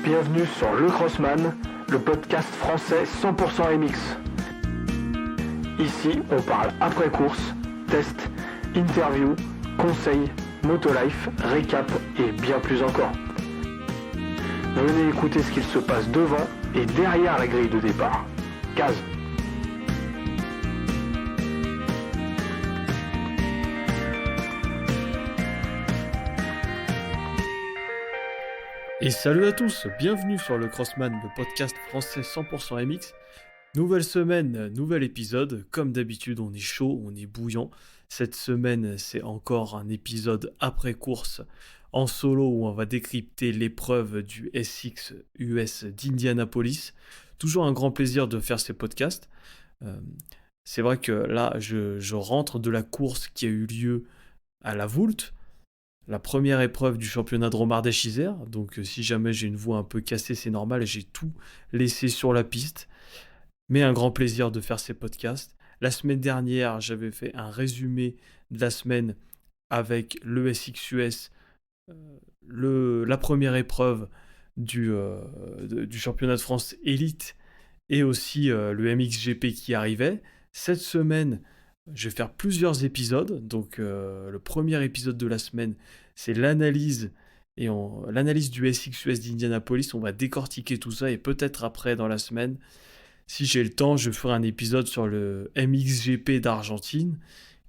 Bienvenue sur Le Crossman, le podcast français 100% MX. Ici, on parle après-course, tests, interviews, conseils, motolife, récap et bien plus encore. Venez écouter ce qu'il se passe devant et derrière la grille de départ. Case. Et salut à tous, bienvenue sur le Crossman, le podcast français 100% MX. Nouvelle semaine, nouvel épisode. Comme d'habitude, on est chaud, on est bouillant. Cette semaine, c'est encore un épisode après course en solo où on va décrypter l'épreuve du SX US d'Indianapolis. Toujours un grand plaisir de faire ces podcasts. C'est vrai que là, je rentre de la course qui a eu lieu à la Voulte. La première épreuve du championnat de Romardèche-Isère. Donc si jamais j'ai une voix un peu cassée, c'est normal, j'ai tout laissé sur la piste. Mais un grand plaisir de faire ces podcasts. La semaine dernière, j'avais fait un résumé de la semaine avec le SXUS, la première épreuve du championnat de France élite et aussi le MXGP qui arrivait. Cette semaine, je vais faire plusieurs épisodes. Donc le premier épisode de la semaine, c'est l'analyse du SXUS d'Indianapolis. On va décortiquer tout ça et peut-être après dans la semaine, si j'ai le temps, je ferai un épisode sur le MXGP d'Argentine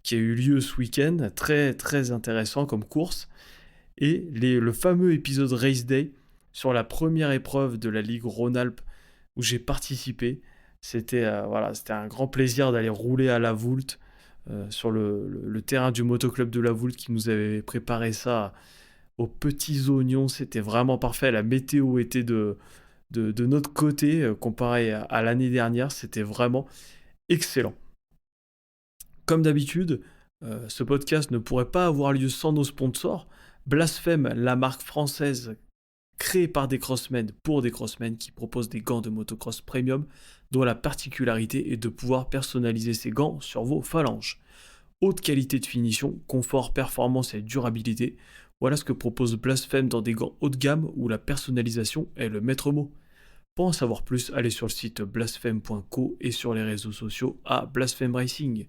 qui a eu lieu ce week-end. Très très intéressant comme course. Et le fameux épisode Race Day sur la première épreuve de la Ligue Rhône-Alpes où j'ai participé. C'était un grand plaisir d'aller rouler à la Voulte. Sur le terrain du motoclub de la Voulte qui nous avait préparé ça aux petits oignons. C'était vraiment parfait. La météo était de notre côté comparé à l'année dernière. C'était vraiment excellent. Comme d'habitude, ce podcast ne pourrait pas avoir lieu sans nos sponsors. Blasphème, la marque française créée par des crossmen pour des crossmen qui propose des gants de motocross premium dont la particularité est de pouvoir personnaliser ces gants sur vos phalanges. Haute qualité de finition, confort, performance et durabilité, voilà ce que propose Blasphème dans des gants haut de gamme où la personnalisation est le maître mot. Pour en savoir plus, allez sur le site blasphème.co et sur les réseaux sociaux à Blasphème Racing.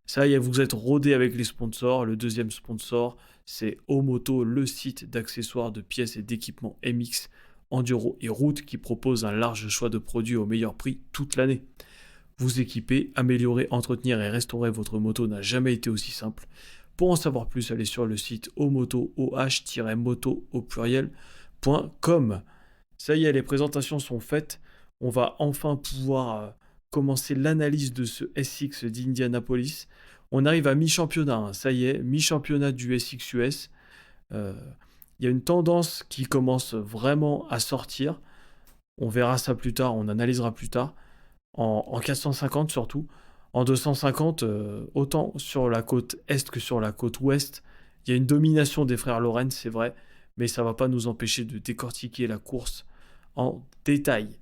Ça y est, vous êtes rodés avec les sponsors. Le deuxième sponsor, c'est Omoto, le site d'accessoires, de pièces et d'équipements MX, enduro et route qui propose un large choix de produits au meilleur prix toute l'année. Vous équiper, améliorer, entretenir et restaurer votre moto n'a jamais été aussi simple. Pour en savoir plus, allez sur le site omoto, oh-moto au pluriel.com. Ça y est, les présentations sont faites. On va enfin pouvoir commencer l'analyse de ce SX d'Indianapolis. On arrive à mi-championnat, ça y est, mi-championnat du SXUS. Il y a une tendance qui commence vraiment à sortir. On verra ça plus tard, on analysera plus tard. En 450 surtout. En 250, autant sur la côte est que sur la côte ouest, il y a une domination des frères Lorentz, c'est vrai, mais ça ne va pas nous empêcher de décortiquer la course en détail.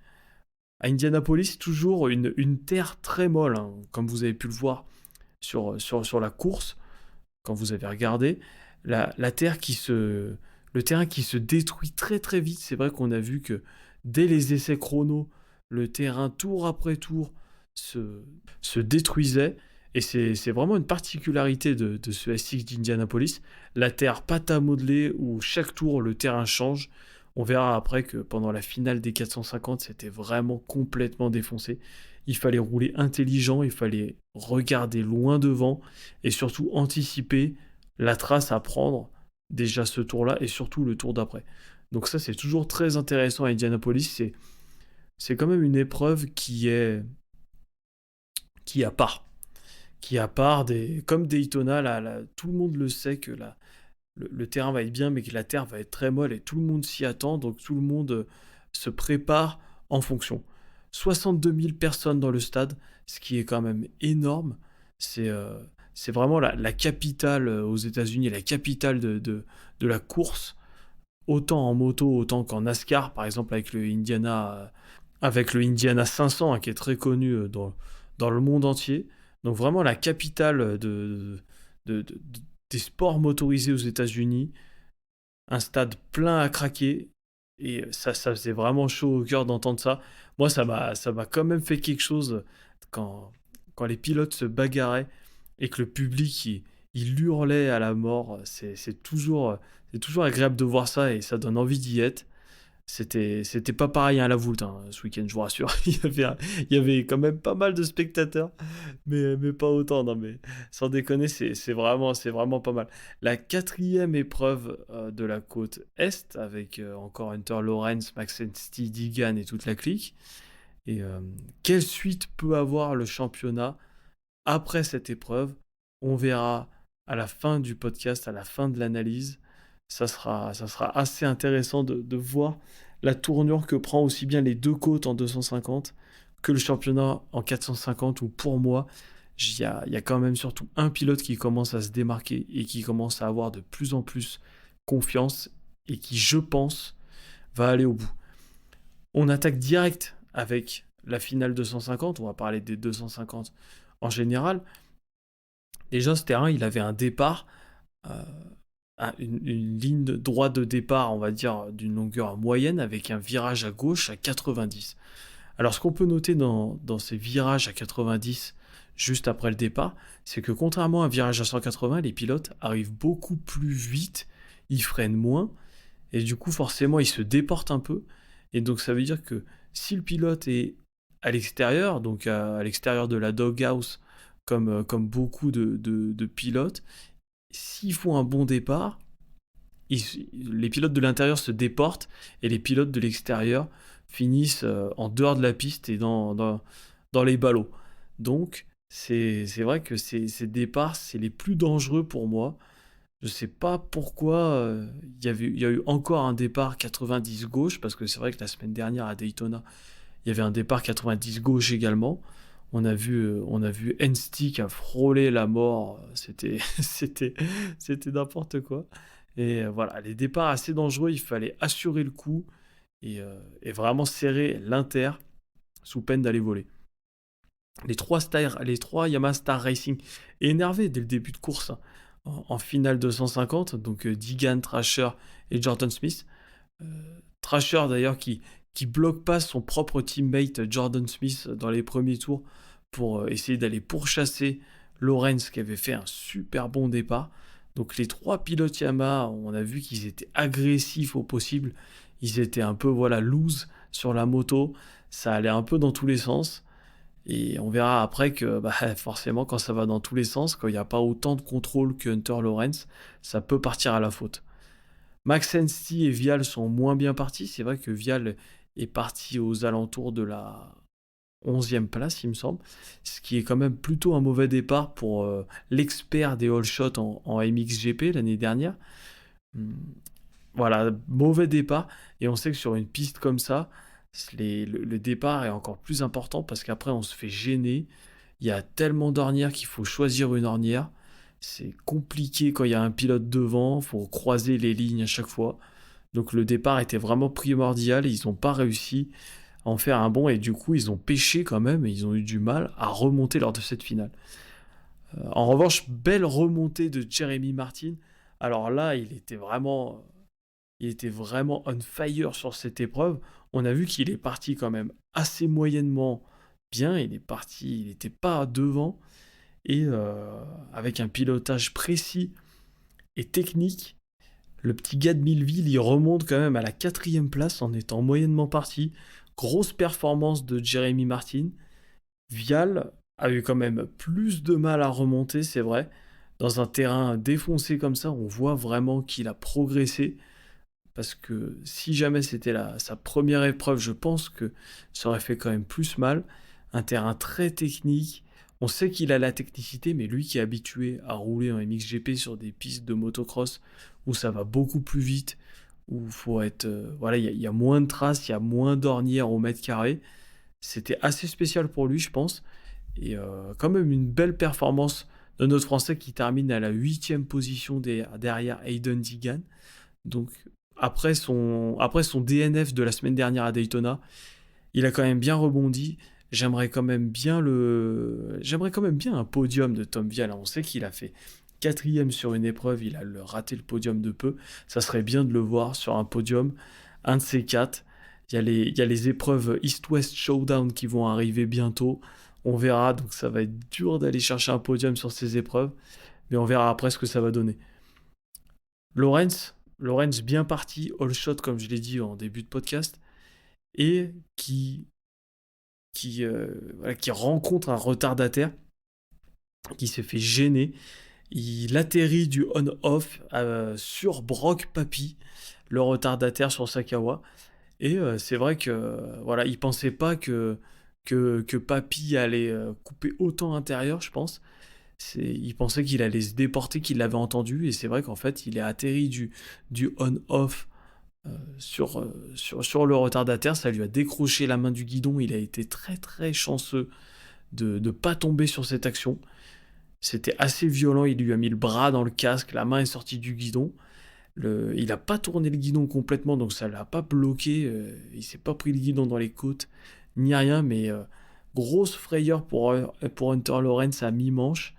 À Indianapolis, toujours une terre très molle, hein, comme vous avez pu le voir sur la course, quand vous avez regardé. Le terrain qui se détruit très très vite. C'est vrai qu'on a vu que dès les essais chrono, le terrain tour après tour se détruisait. Et c'est vraiment une particularité de ce SX d'Indianapolis. La terre pâte à modeler où chaque tour le terrain change. On verra après que pendant la finale des 450, c'était vraiment complètement défoncé. Il fallait rouler intelligent, il fallait regarder loin devant et surtout anticiper la trace à prendre déjà ce tour-là et surtout le tour d'après. Donc ça, c'est toujours très intéressant à Indianapolis. C'est quand même une épreuve qui est à part. Comme Daytona, là, tout le monde le sait que le terrain va être bien, mais que la terre va être très molle et tout le monde s'y attend, donc tout le monde se prépare en fonction. 62 000 personnes dans le stade, ce qui est quand même énorme. C'est vraiment la capitale aux États-Unis, la capitale de la course, autant en moto, autant qu'en NASCAR, par exemple avec le Indiana 500, hein, qui est très connu dans le monde entier. Donc vraiment la capitale des sports motorisés aux États-Unis, un stade plein à craquer, ça faisait vraiment chaud au cœur d'entendre ça. Moi, ça m'a quand même fait quelque chose quand, quand les pilotes se bagarraient et que le public, il hurlait à la mort. C'est toujours agréable de voir ça et ça donne envie d'y être. C'était pas pareil à la Voulte ce week-end, je vous rassure. Il y avait quand même pas mal de spectateurs, mais pas autant. Non, mais sans déconner, c'est vraiment pas mal. La quatrième épreuve de la côte Est, avec encore Hunter Lawrence, Max Ensti, Digan et toute la clique. Et quelle suite peut avoir le championnat après cette épreuve? On verra à la fin du podcast, à la fin de l'analyse. Ça sera assez intéressant de voir la tournure que prend aussi bien les deux côtes en 250 que le championnat en 450 où pour moi, il y a quand même surtout un pilote qui commence à se démarquer et qui commence à avoir de plus en plus confiance et qui, je pense, va aller au bout. On attaque direct avec la finale 250, on va parler des 250 en général. Déjà, ce terrain, il avait un départ, euh, une ligne droite de départ, on va dire, d'une longueur moyenne, avec un virage à gauche à 90. Alors, ce qu'on peut noter dans ces virages à 90, juste après le départ, c'est que contrairement à un virage à 180, les pilotes arrivent beaucoup plus vite, ils freinent moins, et du coup, forcément, ils se déportent un peu. Et donc, ça veut dire que si le pilote est à l'extérieur, donc à l'extérieur de la doghouse, comme beaucoup de pilotes, s'ils font un bon départ, les pilotes de l'intérieur se déportent et les pilotes de l'extérieur finissent en dehors de la piste et dans les ballots. Donc, c'est vrai que ces départs, c'est les plus dangereux pour moi. Je sais pas pourquoi il y a eu encore un départ 90 gauche, parce que c'est vrai que la semaine dernière à Daytona, il y avait un départ 90 gauche également. On a vu Ensti qui a frôlé la mort. C'était n'importe quoi. Et voilà, les départs assez dangereux, il fallait assurer le coup et vraiment serrer l'inter sous peine d'aller voler. Les trois Yamaha Star Racing énervés dès le début de course en finale 250, donc Digan, Thrasher et Jordan Smith. Thrasher d'ailleurs qui bloque pas son propre teammate Jordan Smith dans les premiers tours pour essayer d'aller pourchasser Lawrence qui avait fait un super bon départ. Donc les trois pilotes Yamaha, on a vu qu'ils étaient agressifs au possible. Ils étaient un peu loose sur la moto. Ça allait un peu dans tous les sens. Et on verra après que forcément quand ça va dans tous les sens, quand il n'y a pas autant de contrôle que Hunter Lawrence, ça peut partir à la faute. Max Ensti et Vial sont moins bien partis. C'est vrai que Vial est parti aux alentours de la 11e place, il me semble. Ce qui est quand même plutôt un mauvais départ pour l'expert des all shots en MXGP l'année dernière. Voilà, mauvais départ. Et on sait que sur une piste comme ça, le départ est encore plus important parce qu'après on se fait gêner. Il y a tellement d'ornières qu'il faut choisir une ornière. C'est compliqué quand il y a un pilote devant, il faut croiser les lignes à chaque fois. Donc le départ était vraiment primordial et ils n'ont pas réussi à en faire un bon et du coup ils ont pêché quand même et ils ont eu du mal à remonter lors de cette finale. En revanche, belle remontée de Jeremy Martin. Alors là, il était vraiment on fire sur cette épreuve. On a vu qu'il est parti quand même assez moyennement bien. Il est parti, il n'était pas devant. Et avec un pilotage précis et technique, le petit gars de Millville, il remonte quand même à la 4e place en étant moyennement parti. Grosse performance de Jeremy Martin. Vial a eu quand même plus de mal à remonter, c'est vrai. Dans un terrain défoncé comme ça, on voit vraiment qu'il a progressé. Parce que si jamais c'était sa première épreuve, je pense que ça aurait fait quand même plus mal. Un terrain très technique. On sait qu'il a la technicité, mais lui qui est habitué à rouler en MXGP sur des pistes de motocross où ça va beaucoup plus vite, où il faut être. Voilà, il y a moins de traces, il y a moins d'ornières au mètre carré. C'était assez spécial pour lui, je pense. Et quand même une belle performance de notre Français qui termine à la 8e position derrière Hayden Digan. Donc après son DNF de la semaine dernière à Daytona, il a quand même bien rebondi. J'aimerais quand même bien un podium de Tom Vial. On sait qu'il a fait 4e sur une épreuve, il a raté le podium de peu. Ça serait bien de le voir sur un podium un de ces quatre. Il y a les épreuves East-West Showdown qui vont arriver bientôt. On verra, donc ça va être dur d'aller chercher un podium sur ces épreuves, mais on verra après ce que ça va donner. Lawrence bien parti, all shot comme je l'ai dit en début de podcast, et qui rencontre un retardataire, qui s'est fait gêner. Il atterrit du on-off sur Brock Papi, le retardataire sur Sakawa. Et c'est vrai que voilà, il pensait pas que Papi allait couper autant intérieur, je pense. Il pensait qu'il allait se déporter, qu'il l'avait entendu. Et c'est vrai qu'en fait, il est atterri du on-off sur le retardataire. Ça lui a décroché la main du guidon. Il a été très très chanceux de ne pas tomber sur cette action. C'était assez violent, il lui a mis le bras dans le casque, la main est sortie du guidon. Il n'a pas tourné le guidon complètement, donc ça ne l'a pas bloqué. Il s'est pas pris le guidon dans les côtes, ni rien, mais grosse frayeur pour Hunter Lawrence à mi-manche.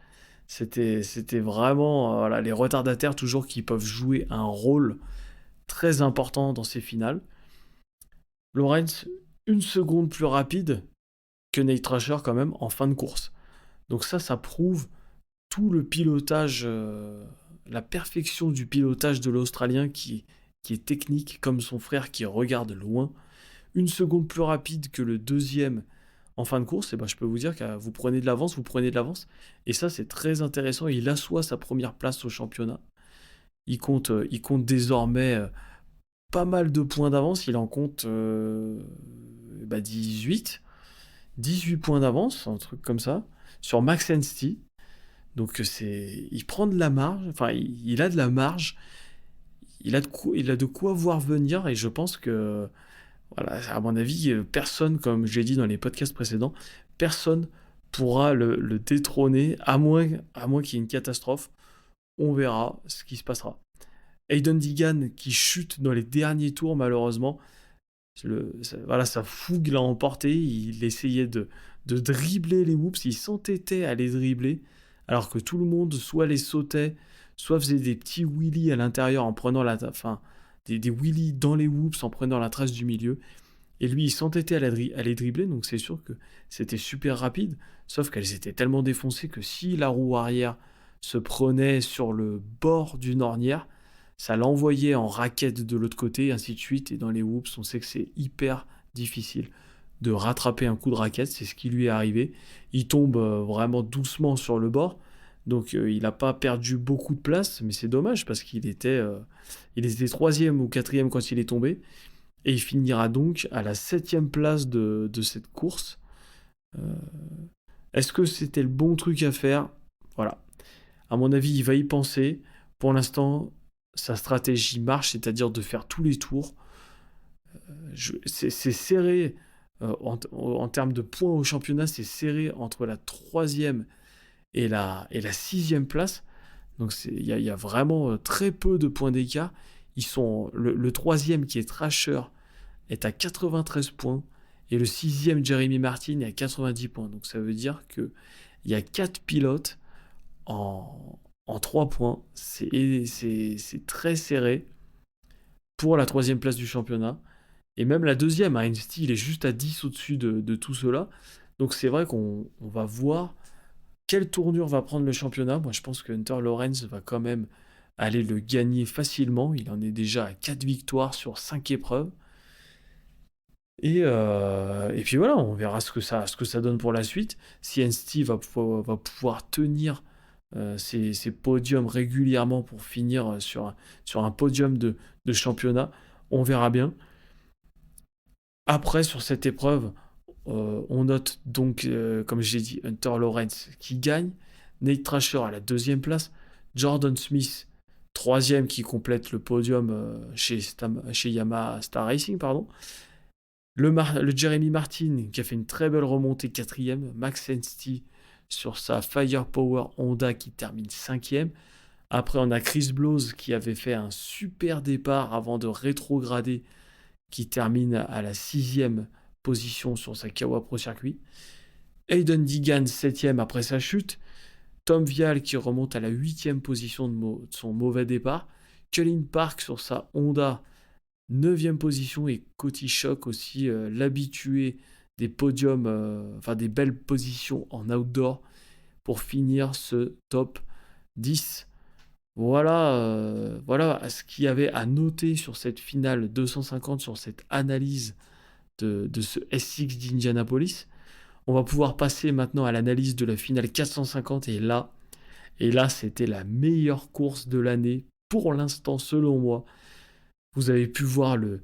C'était vraiment voilà, les retardataires toujours qui peuvent jouer un rôle très important dans ces finales. Lawrence, une seconde plus rapide que Nate Thrasher quand même en fin de course. Donc ça prouve tout le pilotage, la perfection du pilotage de l'Australien qui est technique, comme son frère qui regarde loin. Une seconde plus rapide que le deuxième en fin de course, et ben je peux vous dire que vous prenez de l'avance. Et ça, c'est très intéressant. Il assoit sa première place au championnat. Il compte désormais pas mal de points d'avance. Il en compte 18 points d'avance, un truc comme ça, sur Max Ensti. Donc il prend de la marge, enfin il a de la marge, il a de quoi voir venir, et je pense que, voilà, à mon avis, personne, comme je l'ai dit dans les podcasts précédents, personne pourra le détrôner, à moins qu'il y ait une catastrophe. On verra ce qui se passera. Hayden Deegan qui chute dans les derniers tours, malheureusement. Sa fougue l'a emporté, il essayait de dribbler les whoops, il s'entêtait à les dribbler, alors que tout le monde soit les sautait, soit faisait des petits wheelies à l'intérieur en prenant des wheelies dans les whoops en prenant la trace du milieu. Et lui, il s'entêtait à les dribbler, donc c'est sûr que c'était super rapide, sauf qu'elles étaient tellement défoncées que si la roue arrière se prenait sur le bord d'une ornière, ça l'envoyait en raquette de l'autre côté, et ainsi de suite. Et dans les whoops, on sait que c'est hyper difficile de rattraper un coup de raquette, c'est ce qui lui est arrivé. Il tombe vraiment doucement sur le bord, donc il n'a pas perdu beaucoup de place, mais c'est dommage parce qu'il était 3e ou 4e quand il est tombé, et il finira donc à la 7e place de cette course. Est-ce que c'était le bon truc à faire ? Voilà. À mon avis, il va y penser. Pour l'instant, sa stratégie marche, c'est-à-dire de faire tous les tours. C'est serré en termes de points au championnat, c'est serré entre la 3e et la 6e place. Donc il y a vraiment très peu de points d'écart. Le 3e qui est Thrasher est à 93 points et le 6e Jeremy Martin est à 90 points. Donc ça veut dire qu'il y a 4 pilotes en 3 points. C'est très serré pour la 3e place du championnat. Et même la 2e, Ensti, il est juste à 10 au-dessus de tout cela. Donc c'est vrai qu'on va voir quelle tournure va prendre le championnat. Moi, je pense que Hunter Lawrence va quand même aller le gagner facilement. Il en est déjà à 4 victoires sur 5 épreuves. Et puis voilà, on verra ce que ça donne pour la suite. Si Ensti va pouvoir tenir ces podiums régulièrement pour finir sur un podium de championnat, on verra bien. Après, sur cette épreuve, on note donc, comme j'ai dit, Hunter Lawrence qui gagne, Nate Thrasher à la 2e place, Jordan Smith 3e qui complète le podium chez Yamaha Star Racing, pardon. Le Jeremy Martin qui a fait une très belle remontée 4e, Max Ensti sur sa Firepower Honda qui termine 5e. Après, on a Chris Blose qui avait fait un super départ avant de rétrograder, qui termine à la 6e position sur sa Kawa Pro Circuit. Hayden Deegan 7e après sa chute. Tom Vial qui remonte à la 8e position de son mauvais départ. Cullen Park sur sa Honda 9e position et Coty Shock aussi, l'habitué des podiums, enfin des belles positions en outdoor pour finir ce top 10. Voilà ce qu'il y avait à noter sur cette finale 250, sur cette analyse de ce SX d'Indianapolis. On va pouvoir passer maintenant à l'analyse de la finale 450 et là, c'était la meilleure course de l'année pour l'instant selon moi. Vous avez pu voir le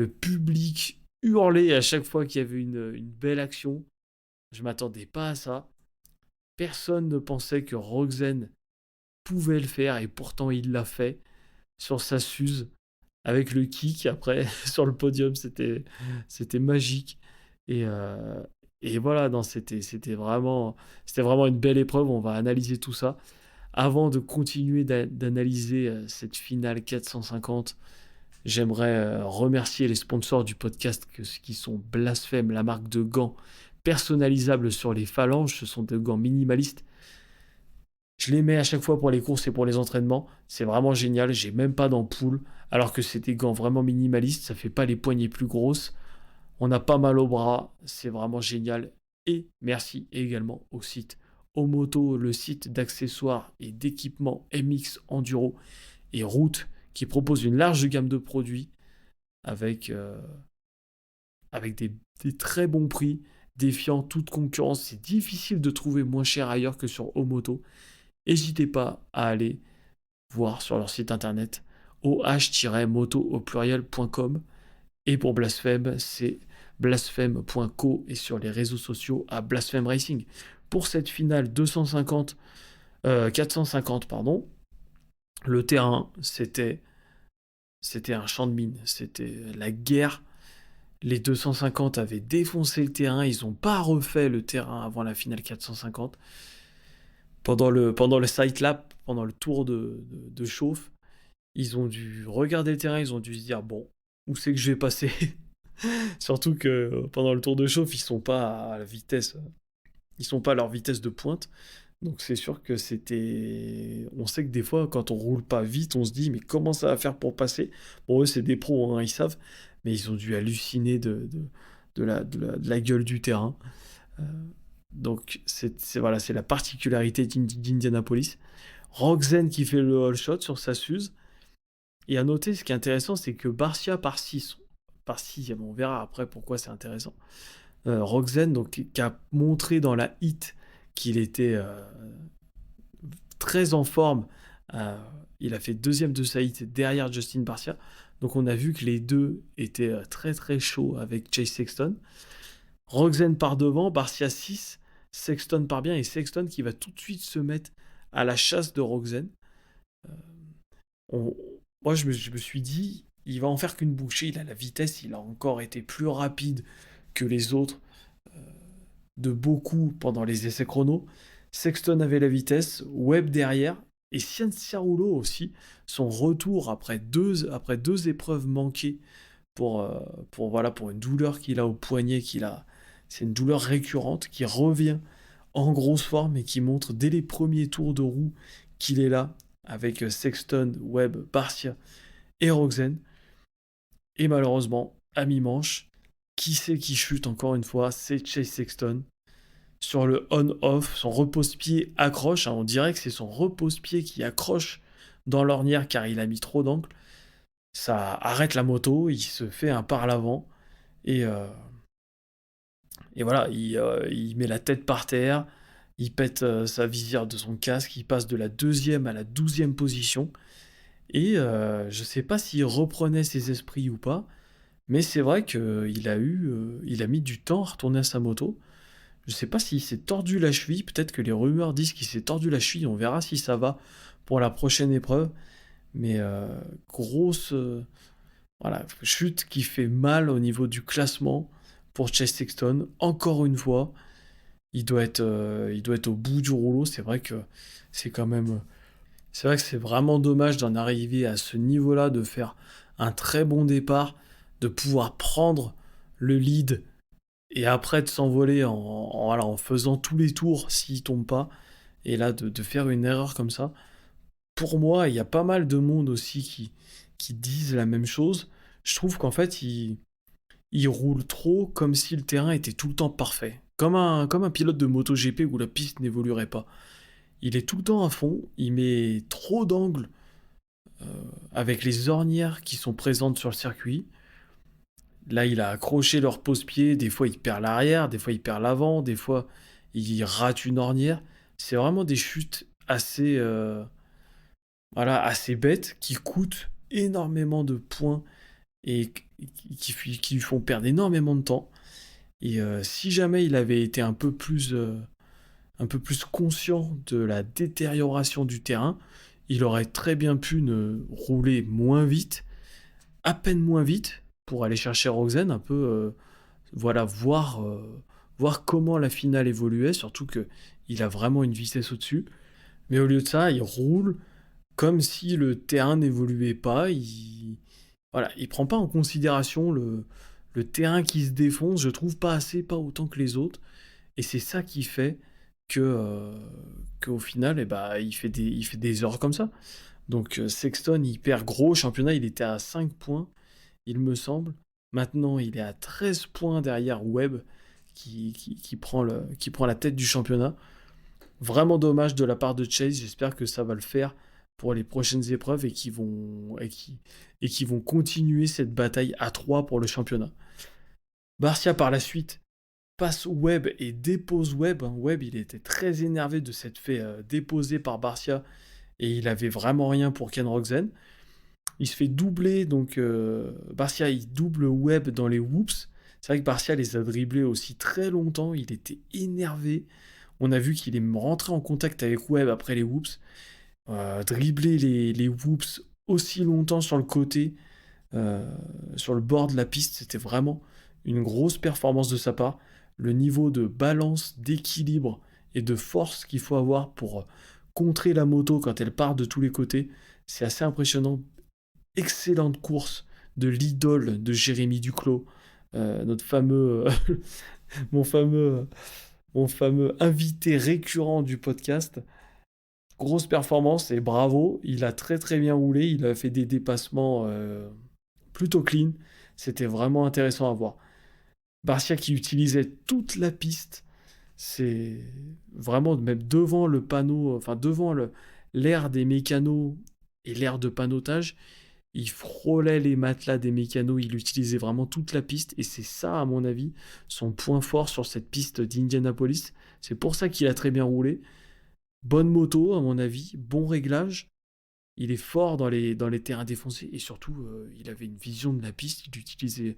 public hurler à chaque fois qu'il y avait une belle action. Je m'attendais pas à ça. Personne ne pensait que Roczen pouvait le faire et pourtant il l'a fait sur sa Suze avec le kick après sur le podium. C'était magique. Et, voilà, non, c'était vraiment une belle épreuve. On va analyser tout ça. Avant de continuer d'analyser cette finale 450, j'aimerais remercier les sponsors du podcast qui sont Blasphème, la marque de gants personnalisables sur les phalanges. Ce sont des gants minimalistes. Je les mets à chaque fois pour les courses et pour les entraînements. C'est vraiment génial. J'ai même pas d'ampoule. Alors que c'est des gants vraiment minimalistes. Ça fait pas les poignées plus grosses. On n'a pas mal au bras. C'est vraiment génial. Et merci également au site Omoto, le site d'accessoires et d'équipements MX Enduro et Route qui propose une large gamme de produits avec des très bons prix, défiant toute concurrence. C'est difficile de trouver moins cher ailleurs que sur Omoto. N'hésitez pas à aller voir sur leur site internet oh-moto.com et pour Blasphème, c'est blasphème.co et sur les réseaux sociaux à Blasphème Racing. Pour cette finale 450, pardon, le terrain, c'était un champ de mine, c'était la guerre. Les 250 avaient défoncé le terrain, ils n'ont pas refait le terrain avant la finale 450. Pendant le side lap, pendant le tour de chauffe, ils ont dû regarder le terrain, ils ont dû se dire bon, où c'est que je vais passer. Surtout que pendant le tour de chauffe, ils sont pas à la vitesse, ils sont pas à leur vitesse de pointe. Donc c'est sûr que on sait que des fois, quand on roule pas vite, on se dit mais comment ça va faire pour passer. Bon, eux c'est des pros, hein, ils savent, mais ils ont dû halluciner de la gueule du terrain. Donc c'est la particularité d'Indianapolis. Roczen qui fait le all shot sur sa Suze. Et à noter, ce qui est intéressant, c'est que Barcia par 6, on verra après pourquoi c'est intéressant. Roczen, donc, qui a montré dans la hit qu'il était très en forme. Il a fait deuxième de sa hit derrière Justin Barcia. Donc on a vu que les deux étaient très très chauds avec Chase Sexton. Roczen par devant, Barcia 6, Sexton part bien et Sexton qui va tout de suite se mettre à la chasse de Roczen. Moi je me suis dit, il va en faire qu'une bouchée, il a la vitesse, il a encore été plus rapide que les autres de beaucoup pendant les essais chrono. Sexton avait la vitesse, Webb derrière, et Cianciarulo aussi, son retour après deux épreuves manquées pour une douleur qu'il a au poignet, c'est une douleur récurrente qui revient en grosse forme et qui montre dès les premiers tours de roue qu'il est là avec Sexton, Webb, Barcia et Roczen. Et malheureusement, à mi-manche, qui c'est qui chute encore une fois? C'est Chase Sexton. Sur le on-off, son repose-pied accroche. On dirait que c'est son repose-pied qui accroche dans l'ornière car il a mis trop d'angle. Ça arrête la moto, il se fait un pas à l'avant. Et voilà, il met la tête par terre. Il pète sa visière de son casque. Il passe de la 2e à la 12e position. Et je sais pas s'il reprenait ses esprits ou pas. Mais c'est vrai qu'il a mis du temps à retourner à sa moto. Je sais pas s'il s'est tordu la cheville. Peut-être que les rumeurs disent qu'il s'est tordu la cheville. On verra si ça va pour la prochaine épreuve. Mais grosse chute qui fait mal au niveau du classement pour Chase Sexton. Encore une fois, il doit être au bout du rouleau. C'est vrai que c'est vraiment dommage d'en arriver à ce niveau-là, de faire un très bon départ, de pouvoir prendre le lead et après de s'envoler en faisant tous les tours s'il tombe pas. Et là, de faire une erreur comme ça. Pour moi, il y a pas mal de monde aussi qui disent la même chose. Je trouve qu'en fait, il roule trop comme si le terrain était tout le temps parfait. Comme un pilote de MotoGP où la piste n'évoluerait pas. Il est tout le temps à fond, il met trop d'angles euh, avec les ornières qui sont présentes sur le circuit. Là, il a accroché leur pose-pied, des fois il perd l'arrière, des fois il perd l'avant, des fois il rate une ornière. C'est vraiment des chutes assez bêtes qui coûtent énormément de points et qui lui font perdre énormément de temps. Et si jamais il avait été un peu plus conscient de la détérioration du terrain, il aurait très bien pu ne rouler moins vite, à peine moins vite, pour aller chercher Roxen, un peu, voir comment la finale évoluait, surtout que il a vraiment une vitesse au-dessus. Mais au lieu de ça, il roule comme si le terrain n'évoluait pas. Il prend pas en considération le terrain qui se défonce, je trouve pas assez, pas autant que les autres. Et c'est ça qui fait que, qu'au final, il fait des erreurs comme ça. Donc Sexton, il perd gros au championnat, il était à 5 points, il me semble. Maintenant, il est à 13 points derrière Webb, qui prend la tête du championnat. Vraiment dommage de la part de Chase, j'espère que ça va le faire pour les prochaines épreuves et qui vont continuer cette bataille à 3 pour le championnat. Barcia par la suite passe Webb et dépose Webb. Webb, il était très énervé de s'être fait déposer par Barcia et il avait vraiment rien pour Ken Roczen. Il se fait doubler, donc Barcia il double Webb dans les whoops. C'est vrai que Barcia les a dribblés aussi très longtemps, il était énervé. On a vu qu'il est rentré en contact avec Webb après les whoops. Dribbler les whoops aussi longtemps sur le côté, euh, sur le bord de la piste, c'était vraiment une grosse performance de sa part. Le niveau de balance, d'équilibre et de force qu'il faut avoir pour contrer la moto quand elle part de tous les côtés, c'est assez impressionnant. Excellente course de l'idole de Jérémy Duclos, notre fameux, mon fameux, mon fameux invité récurrent du podcast. Grosse performance et bravo, il a très très bien roulé, il a fait des dépassements plutôt clean, c'était vraiment intéressant à voir. Barcia qui utilisait toute la piste, c'est vraiment même devant le panneau, enfin devant l'aire des mécanos et l'aire de panotage, il frôlait les matelas des mécanos, il utilisait vraiment toute la piste et c'est ça à mon avis son point fort sur cette piste d'Indianapolis. C'est pour ça qu'il a très bien roulé. Bonne moto, à mon avis, bon réglage. Il est fort dans les terrains défoncés et surtout, il avait une vision de la piste. Il utilisait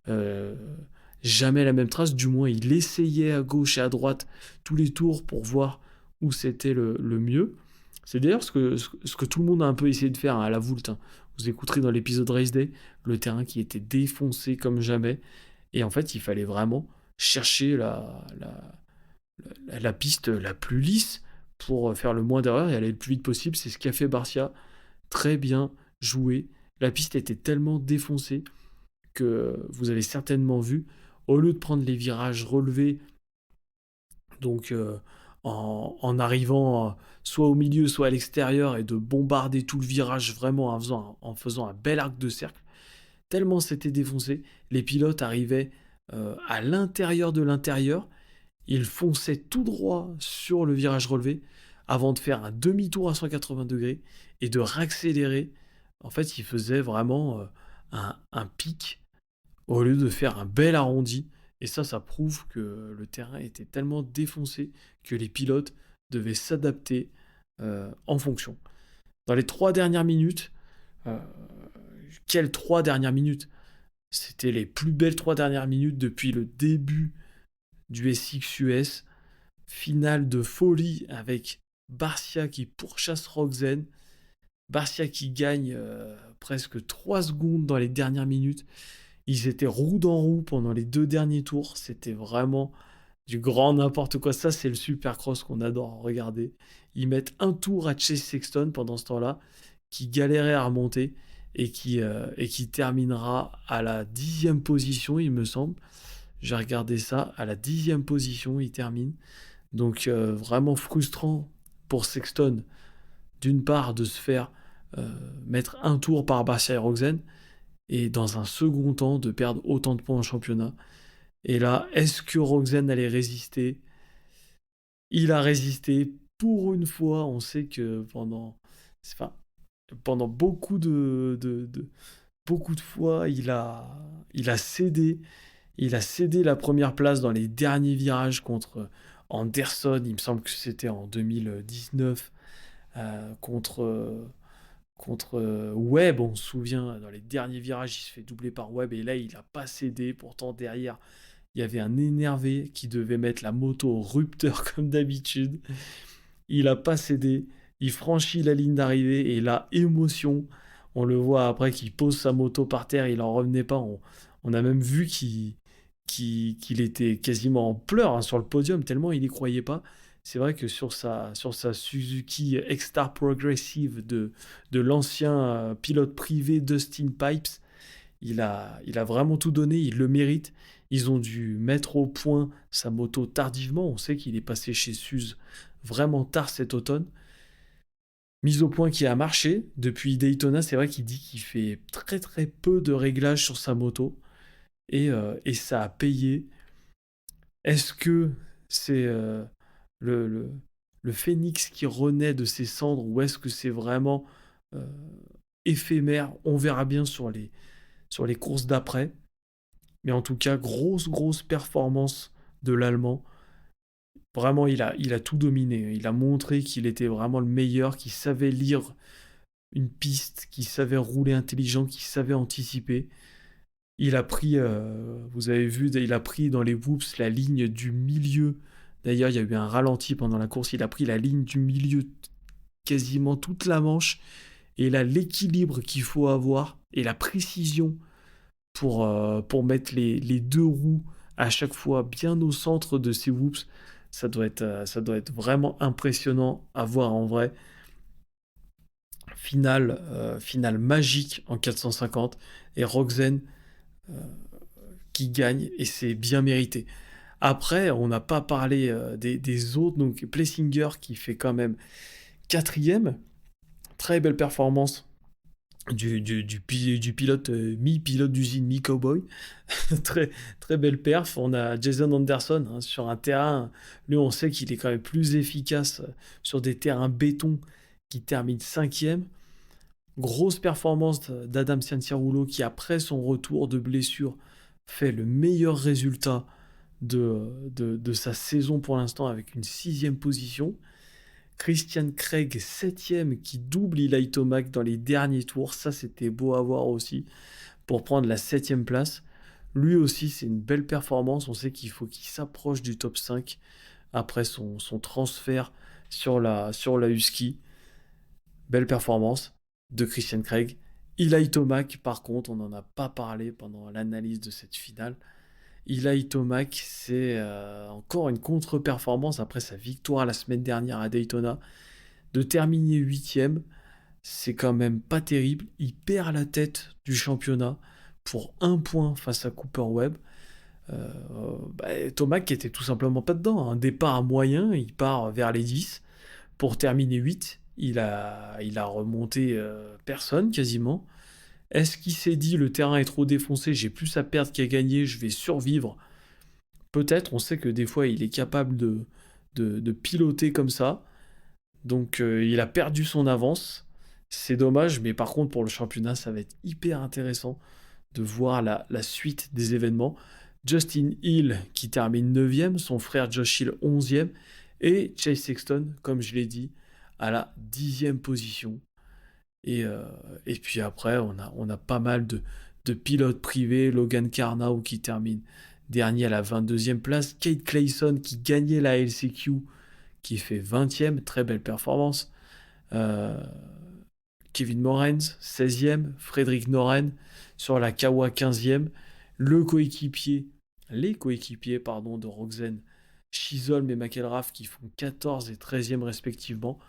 euh, jamais la même trace. Du moins, il essayait à gauche et à droite tous les tours pour voir où c'était le mieux. C'est d'ailleurs ce que tout le monde a un peu essayé de faire à la Voulte, hein. Vous écouterez dans l'épisode Race Day le terrain qui était défoncé comme jamais. Et en fait, il fallait vraiment chercher la piste la plus lisse pour faire le moins d'erreurs et aller le plus vite possible. C'est ce qu'a fait Barcia. Très bien joué. La piste était tellement défoncée que vous avez certainement vu, au lieu de prendre les virages relevés, donc en arrivant soit au milieu, soit à l'extérieur, et de bombarder tout le virage vraiment en faisant un bel arc de cercle, tellement c'était défoncé, les pilotes arrivaient à l'intérieur de l'intérieur, ils fonçaient tout droit sur le virage relevé avant de faire un demi-tour à 180 degrés et de réaccélérer. En fait, ils faisaient vraiment un pic au lieu de faire un bel arrondi. Et ça prouve que le terrain était tellement défoncé que les pilotes devaient s'adapter en fonction. Dans les 3 dernières minutes, euh, quelles 3 dernières minutes? C'était les plus belles 3 dernières minutes depuis le début du SXUS. Finale de folie avec Barcia qui pourchasse Roczen. Barcia qui gagne presque 3 secondes dans les dernières minutes. Ils étaient roue dans roue pendant les 2 derniers tours. C'était vraiment du grand n'importe quoi. Ça, c'est le Supercross qu'on adore regarder. Ils mettent un tour à Chase Sexton pendant ce temps-là, qui galérait à remonter et qui terminera à la 10e position, il me semble. J'ai regardé ça. À la 10e position, il termine. Donc, vraiment frustrant pour Sexton, d'une part, de se faire mettre un tour par Barcia et Roczen, et dans un second temps de perdre autant de points en championnat. Et là, est-ce que Rogzen allait résister? Il a résisté pour une fois. On sait que enfin, pendant beaucoup de fois, il a cédé. Il a cédé la première place dans les derniers virages contre Anderson. Il me semble que c'était en 2019 contre Webb. On se souvient, dans les derniers virages, il se fait doubler par Webb. Et là, il n'a pas cédé. Pourtant, derrière, il y avait un énervé qui devait mettre la moto au rupteur comme d'habitude. Il n'a pas cédé. Il franchit la ligne d'arrivée et là, émotion. On le voit après qu'il pose sa moto par terre. Il n'en revenait pas. On a même vu qu'il était quasiment en pleurs, hein, sur le podium, tellement il n'y croyait pas. C'est vrai que sur sa Suzuki X-Star Progressive de l'ancien pilote privé Dustin Pipes, il a vraiment tout donné, il le mérite. Ils ont dû mettre au point sa moto tardivement. On sait qu'il est passé chez Suze vraiment tard cet automne. Mise au point qui a marché. Depuis Daytona, c'est vrai qu'il dit qu'il fait très très peu de réglages sur sa moto. Et ça a payé. Est-ce que c'est le, le, le phénix qui renaît de ses cendres ou est-ce que c'est vraiment euh, éphémère? On verra bien sur les courses d'après. Mais en tout cas, grosse performance de l'Allemand. Vraiment, il a tout dominé. Il a montré qu'il était vraiment le meilleur, qu'il savait lire une piste, qu'il savait rouler intelligent, qu'il savait anticiper. Il a pris, vous avez vu, il a pris dans les whoops la ligne du milieu. D'ailleurs, il y a eu un ralenti pendant la course. Il a pris la ligne du milieu quasiment toute la manche. Et là, l'équilibre qu'il faut avoir et la précision pour mettre les deux roues à chaque fois bien au centre de ces whoops, ça doit être vraiment impressionnant à voir en vrai. Finale magique en 450 et Rogzen qui gagne et c'est bien mérité. Après, on n'a pas parlé des autres, donc Plessinger qui fait quand même quatrième, très belle performance du pilote, mi-pilote d'usine, mi-cowboy. Très, très belle perf. On a Jason Anderson, hein, sur un terrain. Lui, on sait qu'il est quand même plus efficace sur des terrains béton qui termine cinquième. Grosse performance d'Adam Cianciarulo qui, après son retour de blessure, fait le meilleur résultat de sa saison pour l'instant avec une sixième position. Christian Craig, septième, qui double Eli Tomac dans les derniers tours. Ça, c'était beau à voir aussi pour prendre la septième place. Lui aussi, c'est une belle performance. On sait qu'il faut qu'il s'approche du top 5 après son transfert sur la Husky. Belle performance de Christian Craig. Eli Tomac, par contre, on n'en a pas parlé pendant l'analyse de cette finale. Eli Tomac, c'est encore une contre-performance après sa victoire la semaine dernière à Daytona. De terminer 8ème, c'est quand même pas terrible. Il perd la tête du championnat pour 1 point face à Cooper Webb. Tomac qui était tout simplement pas dedans. Un départ moyen, il part vers les 10 pour terminer 8. Il a remonté personne quasiment. Est-ce qu'il s'est dit le terrain est trop défoncé, j'ai plus à perdre qu'à gagner, je vais survivre? Peut-être, on sait que des fois il est capable de piloter comme ça. Donc il a perdu son avance. C'est dommage, mais par contre pour le championnat, ça va être hyper intéressant de voir la suite des événements. Justin Hill qui termine 9ème, son frère Josh Hill 11ème, et Chase Sexton, comme je l'ai dit, à la 10e position. Et puis après, on a pas mal de pilotes privés. Logan Karnow qui termine dernier à la 22e place. Kate Clayson qui gagnait la LCQ, qui fait 20e. Très belle performance. Kevin Morenz, 16e. Frédéric Noren sur la Kawa, 15e. Les coéquipiers de Rogzen, Chisholm et McElrath qui font 14 et 13e respectivement.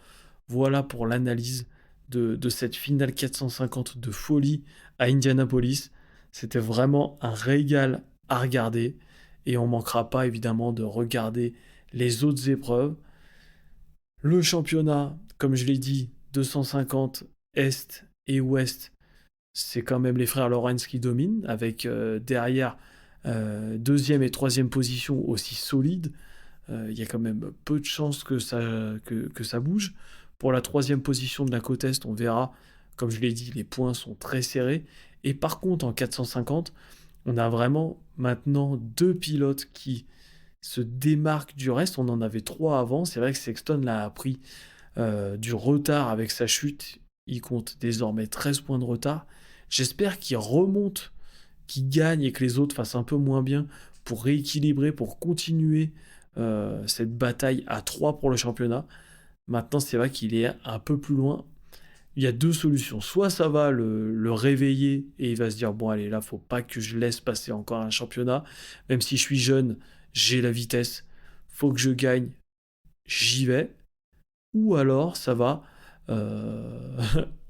Voilà pour l'analyse de cette finale 450 de folie à Indianapolis. C'était vraiment un régal à regarder et on manquera pas évidemment de regarder les autres épreuves. Le championnat, comme je l'ai dit, 250 Est et Ouest, c'est quand même les frères Lawrence qui dominent, avec derrière deuxième et troisième position aussi solides. Il y a quand même peu de chances que ça bouge. Pour la troisième position de la côte Est, on verra, comme je l'ai dit, les points sont très serrés. Et par contre, en 450, on a vraiment maintenant deux pilotes qui se démarquent du reste. On en avait trois avant. C'est vrai que Sexton là, a pris du retard avec sa chute. Il compte désormais 13 points de retard. J'espère qu'il remonte, qu'il gagne et que les autres fassent un peu moins bien pour rééquilibrer, pour continuer cette bataille à 3 pour le championnat. Maintenant, c'est vrai qu'il est un peu plus loin. Il y a deux solutions. Soit ça va le réveiller et il va se dire, bon allez, là, faut pas que je laisse passer encore un championnat. Même si je suis jeune, j'ai la vitesse, faut que je gagne, j'y vais. Ou alors ça va...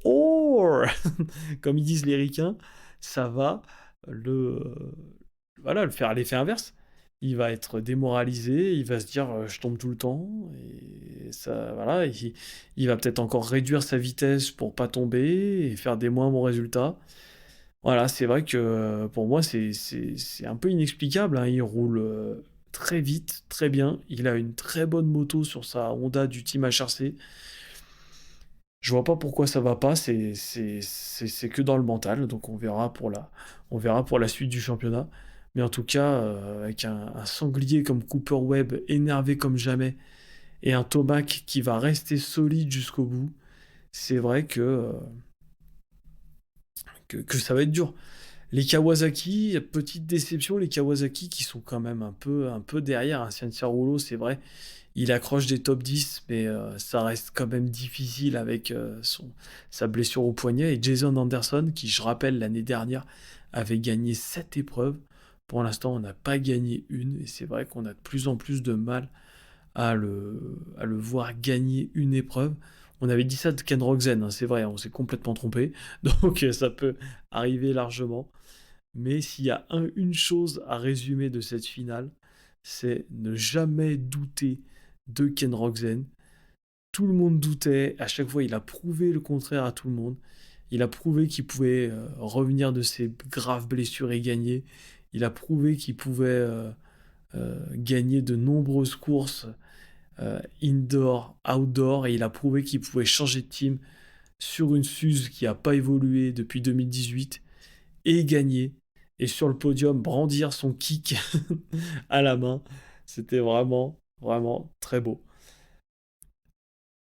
or comme ils disent les ricains, ça va le faire l'effet inverse. Il va être démoralisé, il va se dire je tombe tout le temps, et ça, voilà, il va peut-être encore réduire sa vitesse pour pas tomber et faire des moins bons résultats. Voilà, c'est vrai que pour moi c'est un peu inexplicable, hein. Il roule très vite, très bien, il a une très bonne moto sur sa Honda du team HRC. Je vois pas pourquoi ça va pas, c'est que dans le mental, donc on verra pour la suite du championnat. Mais en tout cas, avec un sanglier comme Cooper Webb énervé comme jamais, et un Tomac qui va rester solide jusqu'au bout, c'est vrai que ça va être dur. Les Kawasaki, petite déception, les Kawasaki qui sont quand même un peu derrière. Un Cianciarulo, c'est vrai, il accroche des top 10, mais ça reste quand même difficile avec sa blessure au poignet. Et Jason Anderson, qui, je rappelle, l'année dernière, avait gagné 7 épreuves. Pour l'instant, on n'a pas gagné une, et c'est vrai qu'on a de plus en plus de mal à le voir gagner une épreuve. On avait dit ça de Ken Rogzen, hein, c'est vrai, on s'est complètement trompé, donc ça peut arriver largement. Mais s'il y a une chose à résumer de cette finale, c'est ne jamais douter de Ken Rogzen. Tout le monde doutait, à chaque fois il a prouvé le contraire à tout le monde. Il a prouvé qu'il pouvait revenir de ses graves blessures et gagner. Il a prouvé qu'il pouvait gagner de nombreuses courses indoor, outdoor, et il a prouvé qu'il pouvait changer de team sur une Suze qui n'a pas évolué depuis 2018 et gagner. Et sur le podium, brandir son kick à la main. C'était vraiment, vraiment très beau.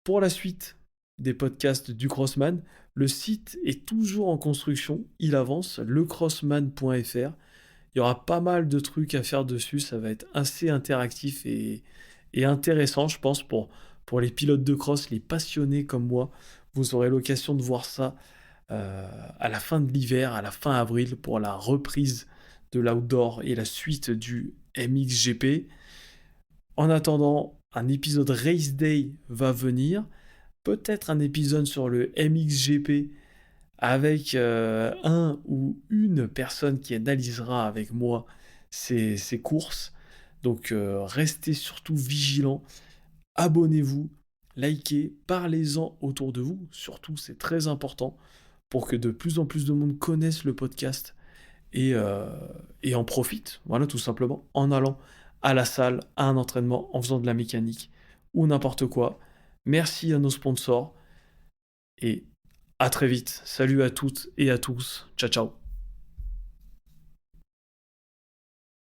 Pour la suite des podcasts du Crossman, le site est toujours en construction, il avance, lecrossman.fr. Il y aura pas mal de trucs à faire dessus, ça va être assez interactif et intéressant, je pense, pour les pilotes de cross, les passionnés comme moi. Vous aurez l'occasion de voir ça à la fin de l'hiver, à la fin avril, pour la reprise de l'outdoor et la suite du MXGP. En attendant, un épisode Race Day va venir. Peut-être un épisode sur le MXGP avec un ou une personne qui analysera avec moi ces courses. Donc restez surtout vigilants, abonnez-vous, likez, parlez-en autour de vous. Surtout, c'est très important pour que de plus en plus de monde connaisse le podcast et en profite. Voilà, tout simplement, en allant à la salle, à un entraînement, en faisant de la mécanique ou n'importe quoi. Merci à nos sponsors et à très vite. Salut à toutes et à tous. Ciao, ciao.